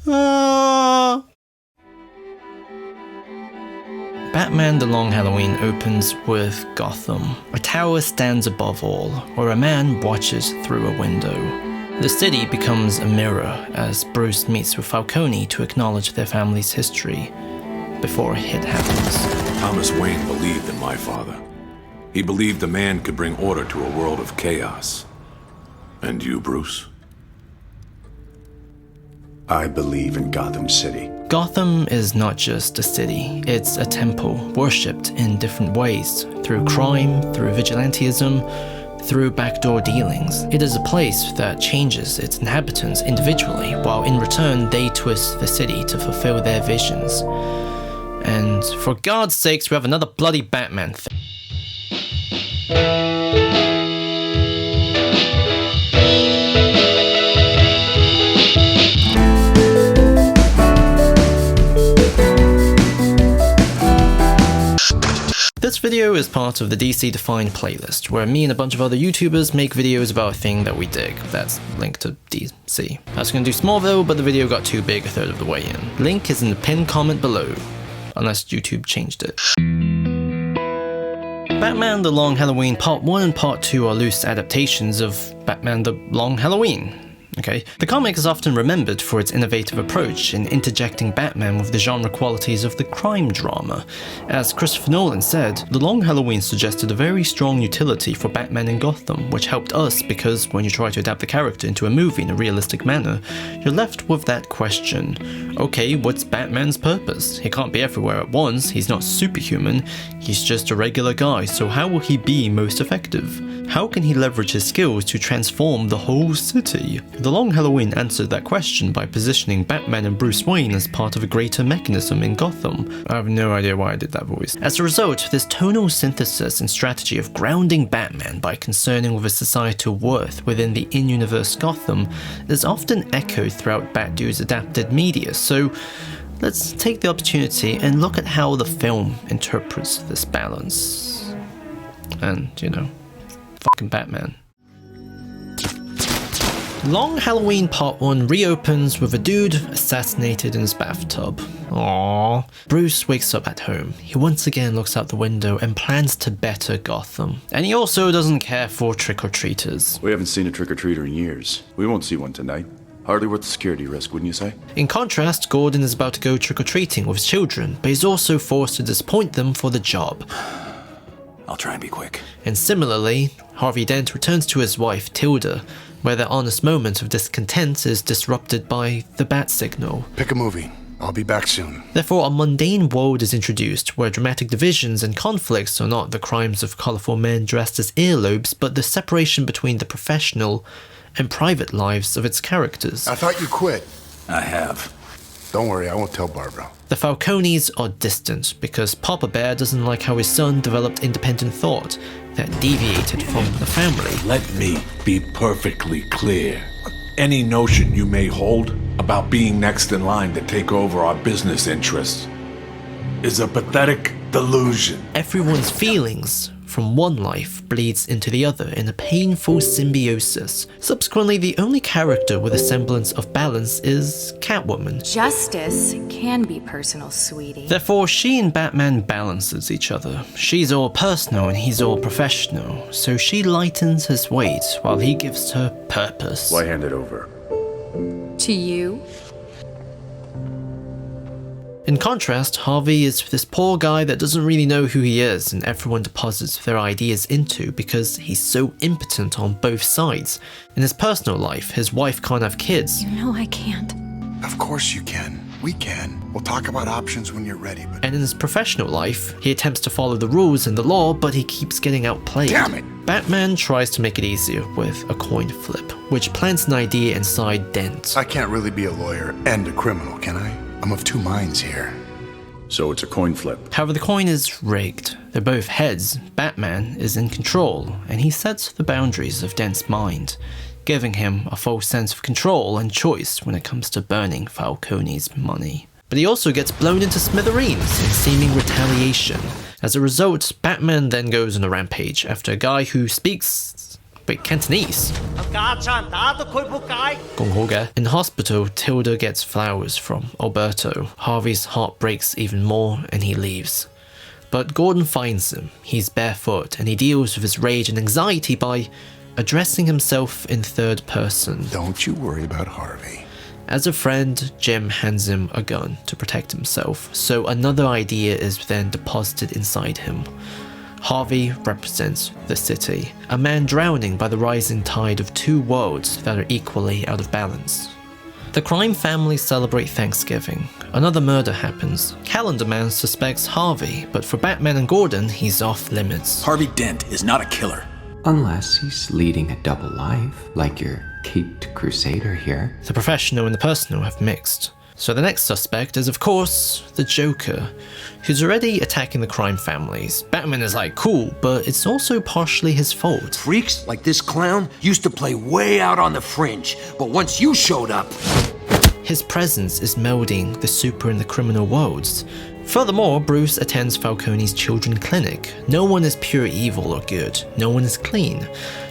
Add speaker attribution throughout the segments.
Speaker 1: Batman The Long Halloween opens with Gotham. A tower stands above all, where a man watches through a window. The city becomes a mirror as Bruce meets with Falcone to acknowledge their family's history before a hit happens.
Speaker 2: Thomas Wayne believed in my father. He believed a man could bring order to a world of chaos. And you, Bruce?
Speaker 3: I believe in Gotham City.
Speaker 1: Gotham is not just a city, it's a temple, worshipped in different ways, through crime, through vigilantism, through backdoor dealings. It is a place that changes its inhabitants individually, while in return they twist the city to fulfill their visions. And for God's sakes, we have another bloody Batman thing. This video is part of the DC Defined playlist, where me and a bunch of other YouTubers make videos about a thing that we dig. That's linked to DC. I was going to do Smallville, but the video got too big a third of the way in. Link is in the pinned comment below, unless YouTube changed it. Batman The Long Halloween Part 1 and Part 2 are loose adaptations of Batman The Long Halloween. Okay. The comic is often remembered for its innovative approach in interjecting Batman with the genre qualities of the crime drama. As Christopher Nolan said, The Long Halloween suggested a very strong utility for Batman in Gotham, which helped us because when you try to adapt the character into a movie in a realistic manner, you're left with that question. Okay, what's Batman's purpose? He can't be everywhere at once, he's not superhuman, he's just a regular guy, so how will he be most effective? How can he leverage his skills to transform the whole city? The Long Halloween answered that question by positioning Batman and Bruce Wayne as part of a greater mechanism in Gotham. I have no idea why I did that voice. As a result, this tonal synthesis and strategy of grounding Batman by concerning with his societal worth within the in-universe Gotham is often echoed throughout Batdude's adapted media, so let's take the opportunity and look at how the film interprets this balance. And, you know, fucking Batman. Long Halloween Part 1 reopens with a dude assassinated in his bathtub. Aww. Bruce wakes up at home. He once again looks out the window and plans to better Gotham. And he also doesn't care for trick-or-treaters.
Speaker 3: We haven't seen a trick-or-treater in years. We won't see one tonight. Hardly worth the security risk, wouldn't you say?
Speaker 1: In contrast, Gordon is about to go trick-or-treating with his children, but he's also forced to disappoint them for the job.
Speaker 2: I'll try and be quick.
Speaker 1: And similarly, Harvey Dent returns to his wife, Tilda, where their honest moment of discontent is disrupted by the bat signal.
Speaker 4: Pick a movie. I'll be back soon.
Speaker 1: Therefore, a mundane world is introduced where dramatic divisions and conflicts are not the crimes of colourful men dressed as earlobes, but the separation between the professional and private lives of its characters.
Speaker 4: I thought you quit.
Speaker 2: I have.
Speaker 4: Don't worry, I won't tell Barbara.
Speaker 1: The Falcones are distant because Papa Bear doesn't like how his son developed independent thought that deviated from the family.
Speaker 2: Let me be perfectly clear. Any notion you may hold about being next in line to take over our business interests is a pathetic delusion.
Speaker 1: Everyone's feelings from one life bleeds into the other in a painful symbiosis. Subsequently, the only character with a semblance of balance is Catwoman.
Speaker 5: Justice can be personal, sweetie.
Speaker 1: Therefore, she and Batman balances each other. She's all personal and he's all professional, so she lightens his weight while he gives her purpose.
Speaker 3: Why hand it over?
Speaker 5: To you?
Speaker 1: In contrast, Harvey is this poor guy that doesn't really know who he is and everyone deposits their ideas into because he's so impotent on both sides. In his personal life, his wife can't have kids.
Speaker 5: You know I can't.
Speaker 4: Of course you can. We can. We'll talk about options when you're ready, but...
Speaker 1: And in his professional life, he attempts to follow the rules and the law, but he keeps getting outplayed.
Speaker 4: Damn it!
Speaker 1: Batman tries to make it easier with a coin flip, which plants an idea inside Dent.
Speaker 4: I can't really be a lawyer and a criminal, can I? I'm of two minds here.
Speaker 3: So it's a coin flip.
Speaker 1: However, the coin is rigged. They're both heads. Batman is in control, and he sets the boundaries of Dent's mind, giving him a false sense of control and choice when it comes to burning Falcone's money. But he also gets blown into smithereens in seeming retaliation. As a result, Batman then goes on a rampage after a guy who speaks Wait, Cantonese? In hospital, Tilda gets flowers from Alberto. Harvey's heart breaks even more and he leaves. But Gordon finds him. He's barefoot and he deals with his rage and anxiety by addressing himself in third person.
Speaker 4: Don't you worry about Harvey.
Speaker 1: As a friend, Jim hands him a gun to protect himself, so another idea is then deposited inside him. Harvey represents the city, a man drowning by the rising tide of two worlds that are equally out of balance. The crime family celebrate Thanksgiving. Another murder happens. Calendar Man suspects Harvey, but for Batman and Gordon, he's off limits.
Speaker 6: Harvey Dent is not a killer.
Speaker 7: Unless he's leading a double life, like your caped crusader here.
Speaker 1: The professional and the personal have mixed. So the next suspect is, of course, the Joker, who's already attacking the crime families. Batman is like, cool, but it's also partially his fault.
Speaker 8: Freaks like this clown used to play way out on the fringe, but once you showed up...
Speaker 1: His presence is melding the super and the criminal worlds. Furthermore, Bruce attends Falcone's children clinic. No one is pure evil or good. No one is clean.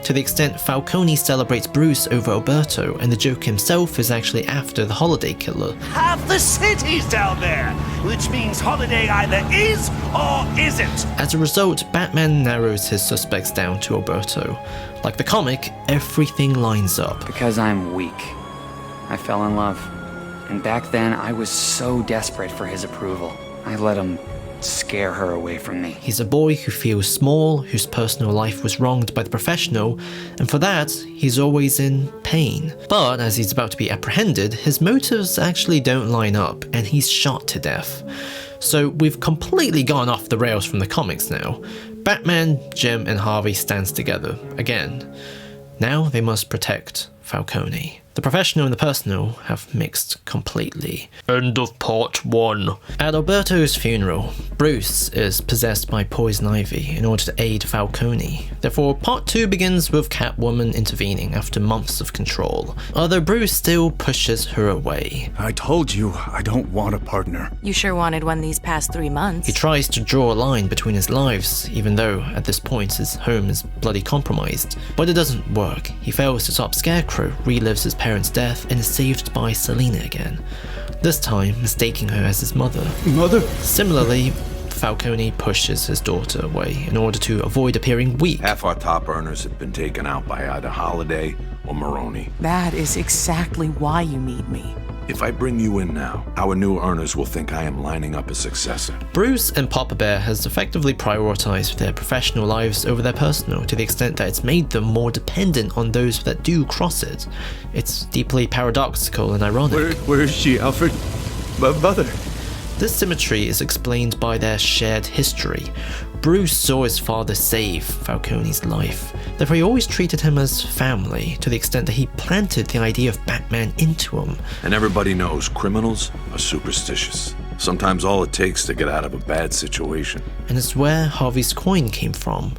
Speaker 1: To the extent Falcone celebrates Bruce over Alberto, and the Joker himself is actually after the Holiday Killer.
Speaker 9: Half the city's down there, which means Holiday either is or isn't.
Speaker 1: As a result, Batman narrows his suspects down to Alberto. Like the comic, everything lines up.
Speaker 10: Because I'm weak. I fell in love. And back then, I was so desperate for his approval. I let him scare her away from me.
Speaker 1: He's a boy who feels small, whose personal life was wronged by the professional, and for that, he's always in pain. But as he's about to be apprehended, his motives actually don't line up, and he's shot to death. So we've completely gone off the rails from the comics now. Batman, Jim, and Harvey stands together, again. Now they must protect Falcone. The professional and the personal have mixed completely. End of part 1. At Alberto's funeral, Bruce is possessed by poison ivy in order to aid Falcone. Therefore, part 2 begins with Catwoman intervening after months of control, although Bruce still pushes her away.
Speaker 6: I told you I don't want a partner.
Speaker 5: You sure wanted one these past 3 months.
Speaker 1: He tries to draw a line between his lives, even though at this point his home is bloody compromised. But it doesn't work. He fails to stop Scarecrow, relives his parents' death, and is saved by Selina again, this time mistaking her as his mother.
Speaker 6: Mother?
Speaker 1: Similarly, Falcone pushes his daughter away in order to avoid appearing weak.
Speaker 2: Half our top earners have been taken out by either Holiday or Maroni.
Speaker 11: That is exactly why you need me.
Speaker 2: If I bring you in now, our new earners will think I am lining up a successor.
Speaker 1: Bruce and Papa Bear has effectively prioritized their professional lives over their personal, to the extent that it's made them more dependent on those that do cross it. It's deeply paradoxical and ironic.
Speaker 6: Where is she, Alfred? My mother.
Speaker 1: This symmetry is explained by their shared history. Bruce saw his father save Falcone's life, therefore he always treated him as family, to the extent that he planted the idea of Batman into him.
Speaker 2: And everybody knows criminals are superstitious. Sometimes all it takes to get out of a bad situation.
Speaker 1: And it's where Harvey's coin came from,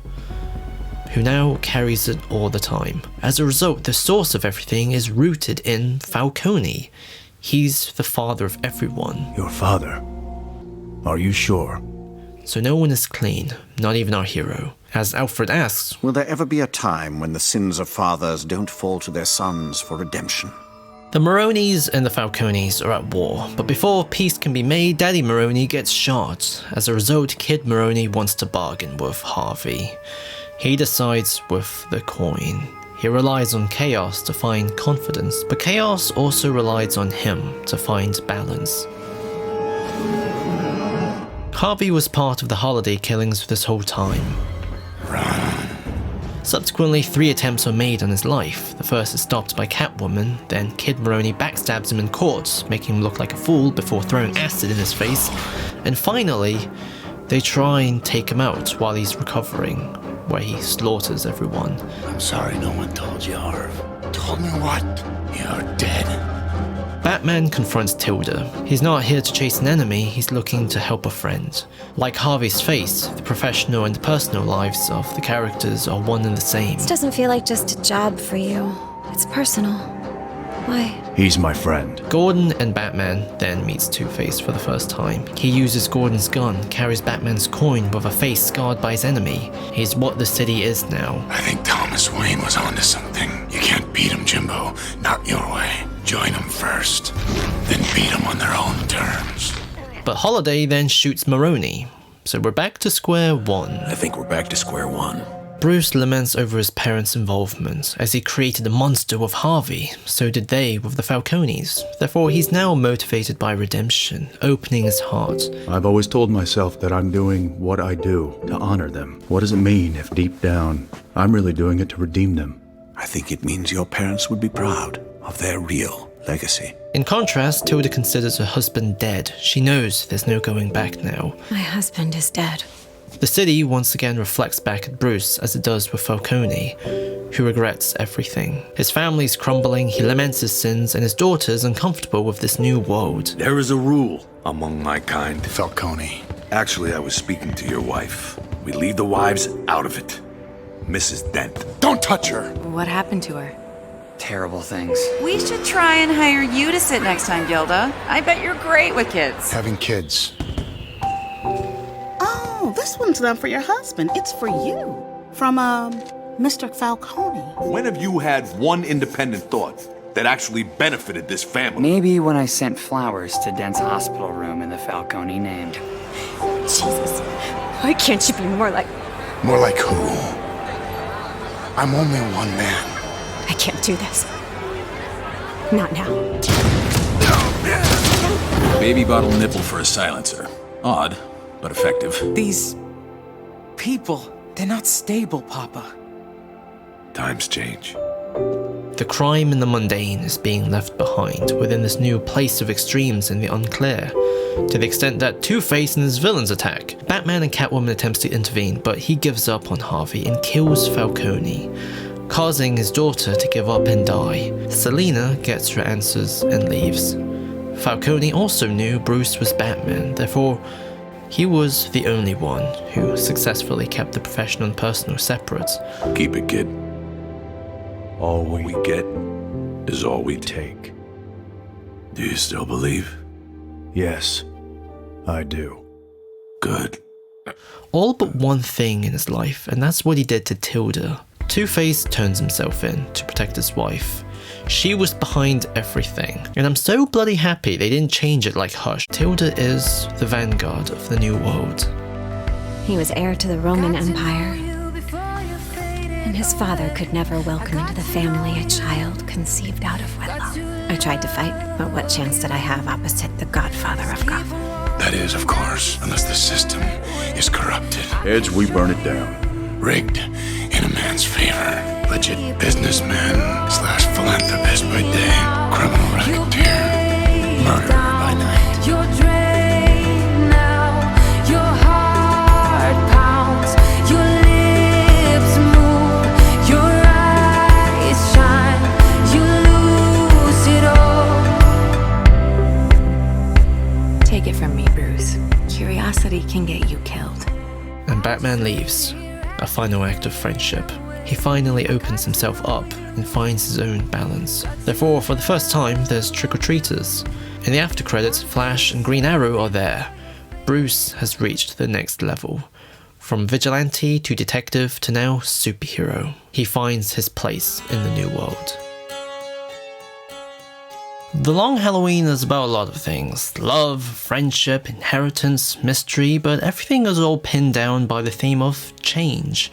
Speaker 1: who now carries it all the time. As a result, the source of everything is rooted in Falcone. He's the father of everyone.
Speaker 6: Your father? Are you sure?
Speaker 1: So no one is clean, not even our hero. As Alfred asks,
Speaker 12: will there ever be a time when the sins of fathers don't fall to their sons for redemption?
Speaker 1: the Maronis and the Falcones are at war, but before peace can be made, Daddy Maroni gets shot. As a result, Kid Maroni wants to bargain with Harvey. He decides with the coin. He relies on Chaos to find confidence, but Chaos also relies on him to find balance. Harvey was part of the holiday killings this whole time. Subsequently, 3 attempts are made on his life. The first is stopped by Catwoman, then Kid Maroni backstabs him in court, making him look like a fool before throwing acid in his face, and finally, they try and take him out while he's recovering, where he slaughters everyone.
Speaker 8: I'm sorry no one told you, Harv.
Speaker 4: Told me what?
Speaker 8: You're dead.
Speaker 1: Batman confronts Tilda. He's not here to chase an enemy, he's looking to help a friend. Like Harvey's face, the professional and personal lives of the characters are one and the same.
Speaker 13: This doesn't feel like just a job for you. It's personal. Why?
Speaker 6: He's my friend.
Speaker 1: Gordon and Batman then meets Two-Face for the first time. He uses Gordon's gun, carries Batman's coin with a face scarred by his enemy. He's what the city is now.
Speaker 4: I think Thomas Wayne was onto something. You can't beat him, Jimbo. Not your way. Join him first, then beat him on their own terms.
Speaker 1: But Holiday then shoots Maroney. So we're back to square one.
Speaker 6: I think we're back to square one.
Speaker 1: Bruce laments over his parents' involvement. As he created a monster with Harvey, so did they with the Falcones. Therefore, he's now motivated by redemption, opening his heart.
Speaker 6: I've always told myself that I'm doing what I do to honor them. What does it mean if deep down, I'm really doing it to redeem them?
Speaker 12: I think it means your parents would be proud of their real legacy.
Speaker 1: In contrast, Tilda considers her husband dead. She knows there's no going back now.
Speaker 13: My husband is dead.
Speaker 1: The city once again reflects back at Bruce as it does with Falcone, who regrets everything. His family's crumbling, he laments his sins, and his daughter's uncomfortable with this new world.
Speaker 14: There is a rule among my kind.
Speaker 4: Falcone.
Speaker 14: Actually, I was speaking to your wife. We leave the wives out of it. Mrs. Dent.
Speaker 4: Don't touch her!
Speaker 5: What happened to her?
Speaker 10: Terrible things.
Speaker 15: We should try and hire you to sit next time, Gilda. I bet you're great with kids.
Speaker 4: Having kids.
Speaker 11: Oh, this one's not for your husband. It's for you. From, Mr. Falcone.
Speaker 14: When have you had one independent thought that actually benefited this family?
Speaker 10: Maybe when I sent flowers to Dent's hospital room in the Falcone named.
Speaker 13: Jesus. Why can't you be more like...
Speaker 4: More like who? I'm only one man.
Speaker 13: I can't do this. Not now.
Speaker 6: Baby bottle nipple for a silencer. Odd, but effective.
Speaker 11: These people, they're not stable, Papa.
Speaker 14: Times change.
Speaker 1: The crime and the mundane is being left behind within this new place of extremes in the unclear, to the extent that Two-Face and his villains attack. Batman and Catwoman attempts to intervene, but he gives up on Harvey and kills Falcone, causing his daughter to give up and die. Selina gets her answers and leaves. Falcone also knew Bruce was Batman, therefore he was the only one who successfully kept the professional and personal separate.
Speaker 14: Keep it, kid.
Speaker 6: All
Speaker 14: we get is all we take. Do you still believe?
Speaker 6: Yes, I do.
Speaker 14: Good.
Speaker 1: All but one thing in his life, and that's what he did to Tilda. Two-Face turns himself in to protect his wife. She was behind everything, and I'm so bloody happy they didn't change it like Hush. Tilda is the vanguard of the new world.
Speaker 13: He was heir to the Roman Empire, and his father could never welcome into the family a child conceived out of wedlock. I tried to fight, but what chance did I have opposite the godfather of Gotham?
Speaker 4: That is, of course, unless the system is corrupted.
Speaker 6: Heads, we burn it down.
Speaker 4: Rigged in a man's favor. Legit businessman / philanthropist by day. Criminal racketeer. Murderer by night.
Speaker 16: You're drained now. Your heart pounds. Your lips move. Your eyes shine. You lose it all.
Speaker 5: Take it from me, Bruce. Curiosity can get you killed.
Speaker 1: And Batman leaves. A final act of friendship. He finally opens himself up and finds his own balance. Therefore, for the first time, there's trick-or-treaters. In the after credits, Flash and Green Arrow are there. Bruce has reached the next level. From vigilante to detective to now superhero. He finds his place in the new world. The Long Halloween is about a lot of things. Love, friendship, inheritance, mystery, but everything is all pinned down by the theme of change.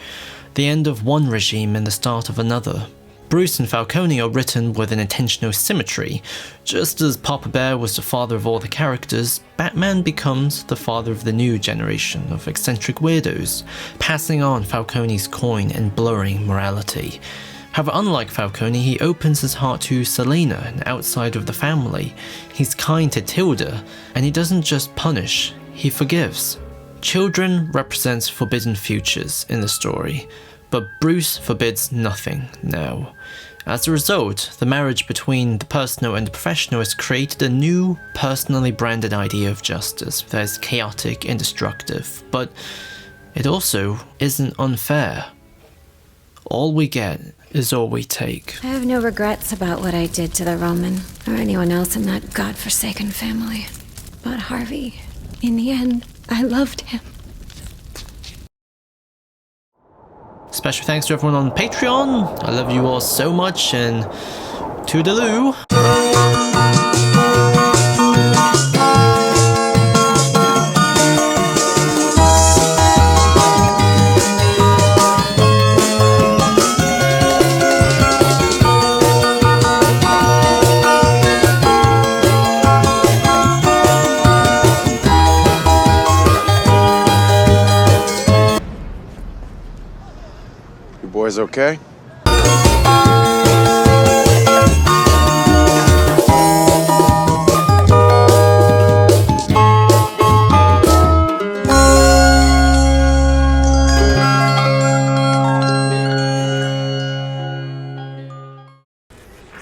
Speaker 1: The end of one regime and the start of another. Bruce and Falcone are written with an intentional symmetry. Just as Papa Bear was the father of all the characters, Batman becomes the father of the new generation of eccentric weirdos, passing on Falcone's coin and blurring morality. However, unlike Falcone, he opens his heart to Selina, an outsider of the family. He's kind to Tilda, and he doesn't just punish, he forgives. Children represents forbidden futures in the story, but Bruce forbids nothing now. As a result, the marriage between the personal and the professional has created a new, personally branded idea of justice that is chaotic and destructive, but it also isn't unfair. All we get is all we take.
Speaker 13: I have no regrets about what I did to the Roman, or anyone else in that godforsaken family. But Harvey, in the end, I loved him.
Speaker 1: Special thanks to everyone on Patreon. I love you all so much, and toodaloo.
Speaker 17: You boys okay?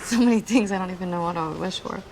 Speaker 18: So many things I don't even know what I would wish for.